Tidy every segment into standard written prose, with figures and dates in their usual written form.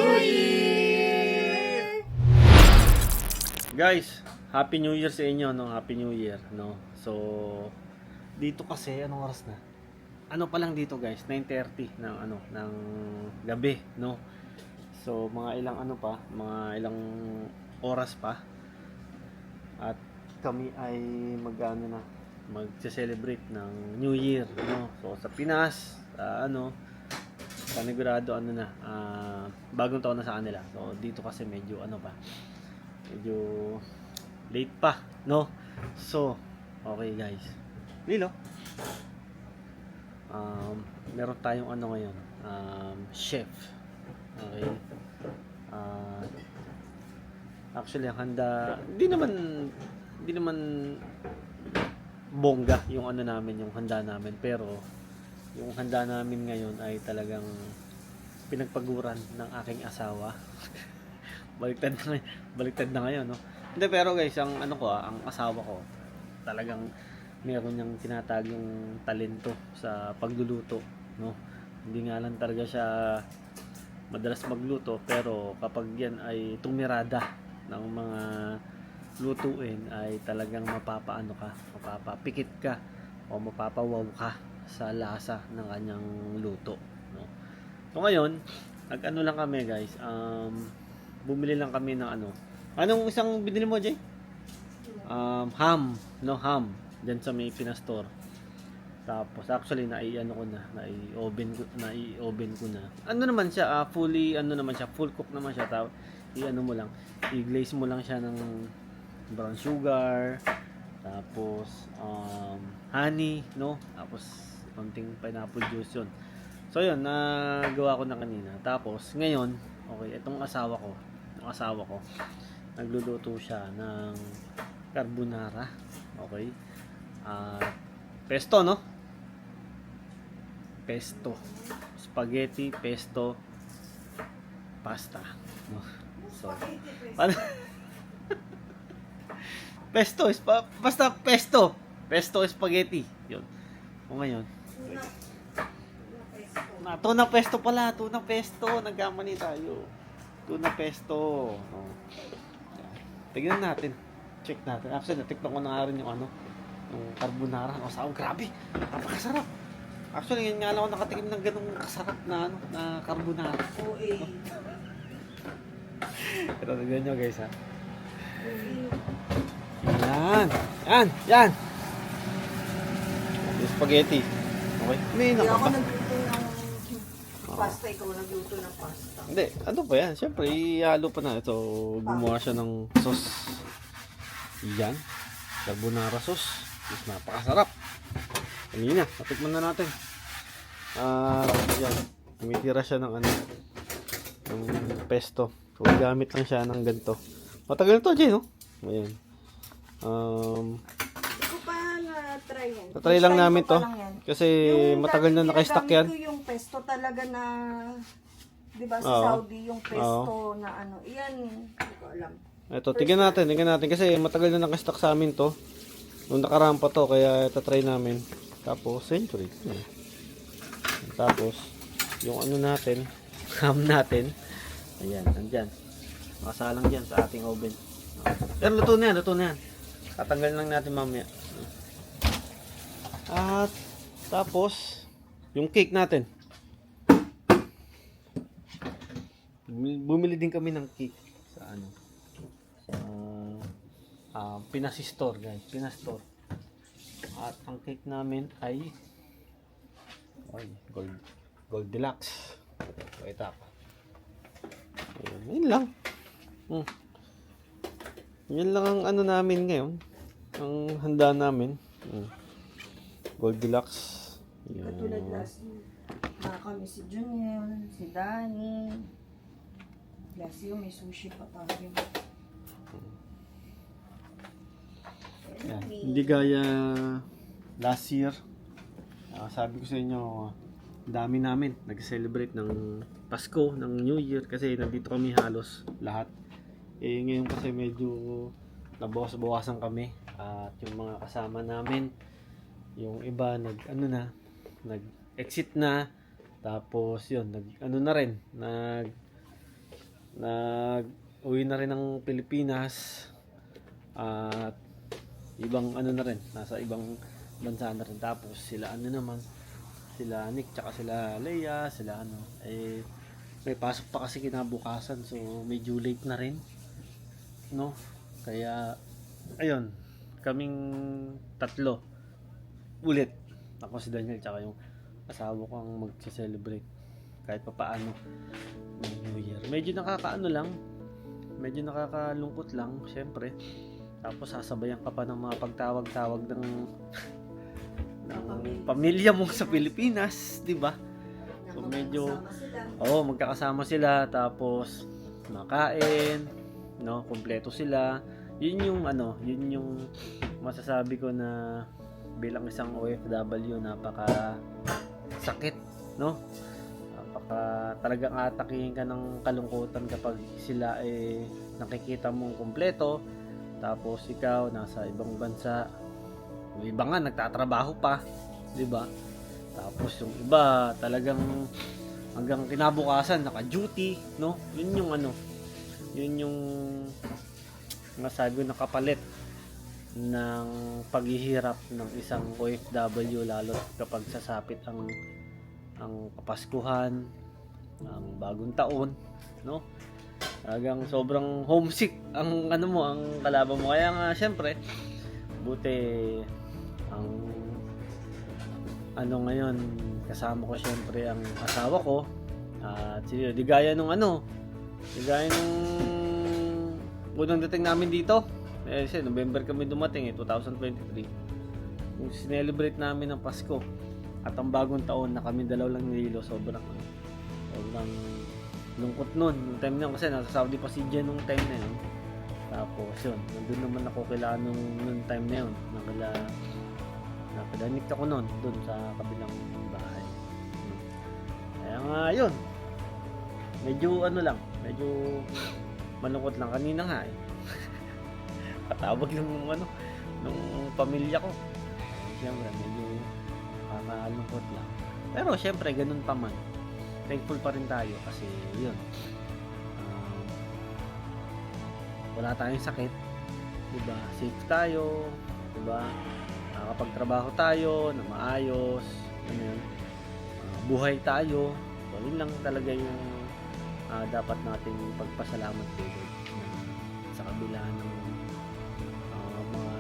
New Year! Guys, Happy New Year sa inyo, no? Happy New Year, no? So, dito kasi, anong oras na? Ano pa lang dito, guys? 9:30 ng gabi, no? So, mga ilang mga ilang oras pa. At kami ay mag-celebrate ng New Year, no? So, sa Pinas, panigurado bagong taon na sa kanila. So, dito kasi medyo medyo late pa, no? So, okay guys. Lilo. Meron tayong ngayon, chef. Okay. Actually, ang handa, hindi naman bongga yung namin, yung handa namin, pero yung handa namin ngayon ay talagang pinagpaguran ng aking asawa. Baliktad na ngayon, no? Hindi, pero guys, ang asawa ko talagang meron niyang tinatagong talento sa pagluluto, no? Hindi nga lang talaga siya madalas magluto, pero kapag yan ay tumirada ng mga lutuin ay talagang mapapapikit ka o mapapawaw ka sa lasa ng kanyang luto, no? So ngayon, lang kami guys, bumili lang kami ng anong isang binili mo, Jay? Ham, no, ham diyan sa may Pinastore. Tapos actually nai-oven ko na. Naman siya, full cook naman siya. Tapos mo lang, i-glaze mo lang siya ng brown sugar, tapos honey, no? Tapos konting pineapple juice 'yon. So 'yun, nagawa ko na kanina. Tapos ngayon, okay, itong asawa ko, nagluluto siya ng carbonara, okay? Pesto, no? Pesto. Spaghetti, pesto, pasta. No? So, pesto is basta pesto. Pesto spaghetti. 'Yun. O ngayon. Tuna pesto pala, tuna pesto. Nagkamali tayo. Tuna pesto. Oh. Tignan natin. Check natin. Actually, natikman ko na nga rin yung yung carbonara. Grabe. Napakasarap. Actually, ngayon nga lang ako nakatikim ng ganung kasarap na na carbonara. Ito, tignan nyo guys, ha. Yan. Yung spaghetti. Okay. May Hindi ako nakapa. nagluto ng pasta, ikaw nagluto ng pasta. Hindi, ano pa yan? Siyempre, ihalo pa na. Ito, gumawa siya ng sauce. Yan. Carbonara sauce. Is napakasarap. Kanina, natikman na natin. Yan. Tumitira siya ng ng pesto. So, gamit lang siya ng ganito. Matagal to, Jay, no? Ayan. Hindi ko pa na-try yan. Natry lang First time namin ko pa to. lang yan. Kasi Yung matagal na dati naka-stock yan. ginagamit ko yung pesto talaga na, di ba sa Oo. Saudi, yung pesto na iyan, hindi ko alam. Ito, tignan natin. Kasi matagal na naka-stock sa amin to. Nung nakaraan pa to, kaya itatry namin. Tapos, century. Tapos, yung natin, ham natin. Ayan, nandyan. Nakasalang dyan sa ating oven. Pero luto na yan. Tatanggalin lang natin mamaya. At, tapos, yung cake natin. Bumili din kami ng cake sa Pinasistore, guys. Pinastore. At ang cake namin ay Gold Deluxe. So, ito pa. Yun lang. Yun lang ang namin ngayon. Ang handa namin. Gold Deluxe. Yan. Katulad last kami si Junior, si Danny. Last year may sushi pa tayo. Yan. Hindi gaya last year. Sabi ko sa inyo, dami namin nag-celebrate ng Pasko, ng New Year kasi nandito kami halos lahat. Ngayon kasi medyo nabawas-bawasan kami at yung mga kasama namin, yung iba nag-exit na, tapos yun, na rin, Nag-uwi na rin ng Pilipinas at ibang ano na rin, nasa ibang bansa na rin. Tapos sila ano naman, sila Nick tsaka sila Leia, sila ano, eh may pasok pa kasi kinabukasan, so medyo late na rin, no? Kaya ayun, kaming tatlo ulit, ako si Daniel tsaka yung asawa ko ang magse-celebrate kahit pa paano ng New Year. Medyo nakakaano lang, medyo nakakalungkot lang syempre. Tapos sasabayan ka pa ng mga pagtawag-tawag ng pamilya mo sa Pilipinas, di ba? So medyo magkakasama sila, tapos makain, no, kumpleto sila. Yun yung ano, yun yung masasabi ko na bilang isang OFW, napaka sakit, no? Napaka talagang atakihin ka ng kalungkutan kapag sila eh nakikita mong kumpleto, tapos ikaw nasa ibang bansa. Yung iba nga nagtatrabaho pa, 'di ba? Tapos yung iba talagang hanggang kinabukasan naka-duty, no? Yun yung ano, yun yung masabi ko na kapalit ng paghihirap ng isang OFW, lalo kapag sasapit ang Kapaskuhan, ang bagong taon, no? Talagang sobrang homesick ang ano mo, ang kalaban mo. Kaya nga syempre, buti ang ano ngayon, kasama ko syempre ang asawa ko. At sila, di gaya nung unang dating namin dito. Eh, kasi November kami dumating 2023. Yung sinelebrate namin ng Pasko at ang bagong taon na kami dalaw lang nililo, sobrang lungkot nun. Yung time na yun, kasi nasa Saudi pa si Jen nung time na yun. Tapos yun, nandun naman ako kila nung time na yun. Nakadanik ako nun, dun sa kabilang bahay. Kaya nga yun, medyo medyo malungkot lang kanina nga eh. Patawag nung pamilya ko. Siyempre, medyo malungkot lang. Pero siyempre, ganun pa man. Thankful pa rin tayo kasi yun. Wala tayong sakit. Diba? Safe tayo. Diba? Nakakapagtrabaho tayo na maayos. Ano yun? Buhay tayo. So, yun lang talaga yung dapat nating pagpasalamat kay God. Sa kabila ng mga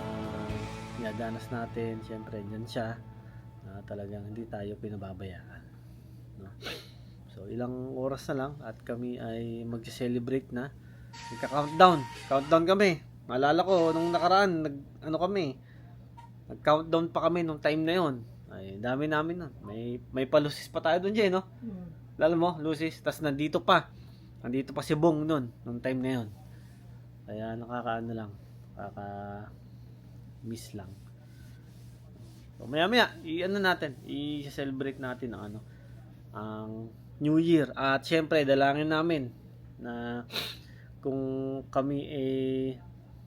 dinadanas natin, siyempre dyan siya, talagang hindi tayo pinababayaan, no? So ilang oras na lang at kami ay magse-celebrate na. Countdown kami. Maalala ko nung nakaraan, nag-countdown pa kami nung time na yon. Ay dami namin nun. May palusis pa tayo doon dyan, no? Lalo mo, lusis. Tas nandito pa si Bong nung time na yon. Kaya nakakaano lang, miss lang. So maya i-celebrate natin ang New Year. At syempre dalangin namin na kung kami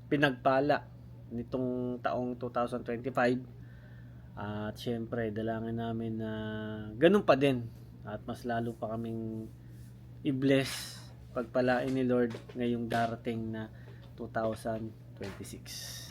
pinagpala nitong taong 2025, at syempre dalangin namin na ganun pa din at mas lalo pa kaming i-bless, pagpalain ni Lord ngayong darating na 2026.